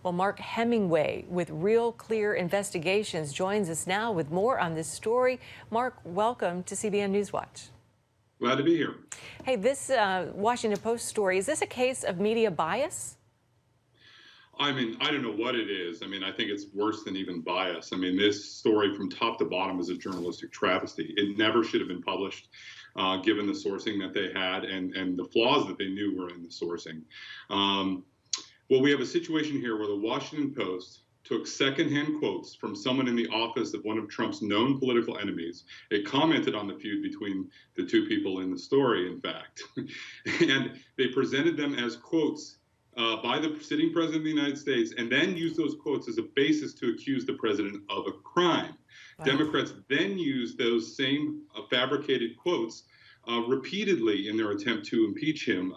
Well, Mark Hemingway with Real Clear Investigations joins us now with more on this story. Mark, welcome to CBN Newswatch. Glad to be here. Hey, this Washington Post story, is this a case of media bias? I mean, I don't know what it is. I mean, I think it's worse than even bias. I mean, this story from top to bottom is a journalistic travesty. It never should have been published, given the sourcing that they had and the flaws that they knew were in the sourcing. Well, we have a situation here where the Washington Post took secondhand quotes from someone in the office of one of Trump's known political enemies. It commented on the feud between the two people in the story, in fact. And they presented them as quotes by the sitting president of the United States, and then used those quotes as a basis to accuse the president of a crime. Wow. Democrats then used those same fabricated quotes repeatedly in their attempt to impeach him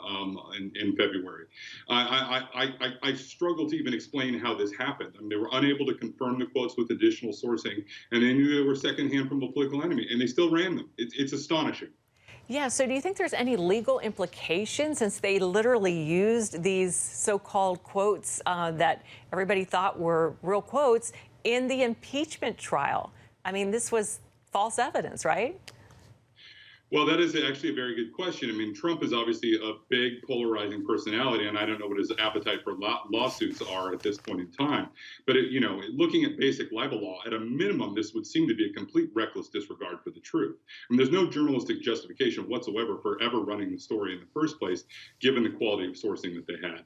in February. I struggle to even explain how this happened. I mean, they were unable to confirm the quotes with additional sourcing, and they knew they were secondhand from a political enemy, and they still ran them. It's astonishing. Yeah, so do you think there's any legal implication, since they literally used these so-called quotes that everybody thought were real quotes in the impeachment trial? I mean, this was false evidence, right? Well, that is actually a very good question. I mean, Trump is obviously a big polarizing personality, and I don't know what his appetite for lawsuits are at this point in time. But, looking at basic libel law, at a minimum, this would seem to be a complete reckless disregard for the truth. I mean, there's no journalistic justification whatsoever for ever running the story in the first place, given the quality of sourcing that they had.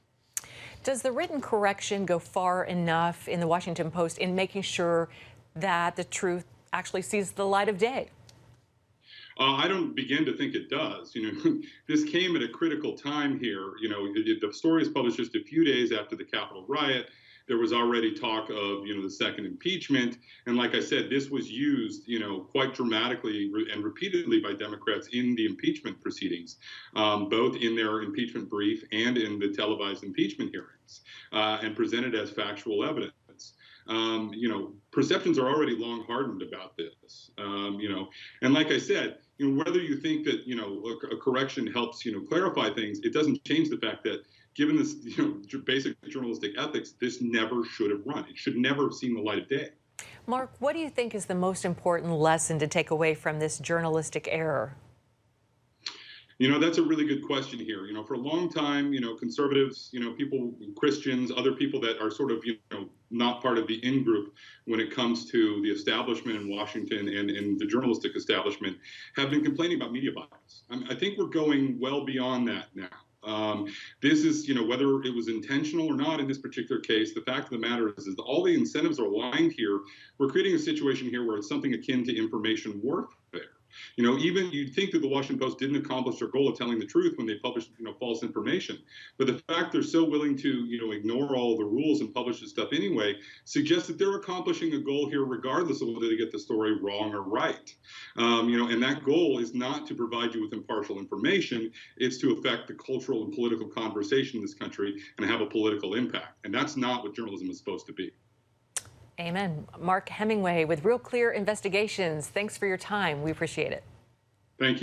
Does the written correction go far enough in the Washington Post in making sure that the truth actually sees the light of day? I don't begin to think it does. This came at a critical time here. The story is published just a few days after the Capitol riot. There was already talk of, the second impeachment. And like I said, this was used, quite dramatically and repeatedly by Democrats in the impeachment proceedings, both in their impeachment brief and in the televised impeachment hearings, and presented as factual evidence. Perceptions are already long hardened about this, and like I said, whether you think that, a correction helps, clarify things, it doesn't change the fact that given this, basic journalistic ethics, this never should have run. It should never have seen the light of day. Mark, what do you think is the most important lesson to take away from this journalistic error? That's a really good question here. For a long time, conservatives, people, Christians, other people that are sort of, not part of the in-group when it comes to the establishment in Washington and the journalistic establishment have been complaining about media bias. I think we're going well beyond that now. This is, whether it was intentional or not in this particular case, the fact of the matter is that all the incentives are aligned here. We're creating a situation here where it's something akin to information warfare. Even you'd think that the Washington Post didn't accomplish their goal of telling the truth when they published, false information. But the fact they're so willing to, ignore all the rules and publish this stuff anyway suggests that they're accomplishing a goal here regardless of whether they get the story wrong or right. And that goal is not to provide you with impartial information. It's to affect the cultural and political conversation in this country and have a political impact. And that's not what journalism is supposed to be. Amen. Mark Hemingway with Real Clear Investigations. Thanks for your time. We appreciate it. Thank you.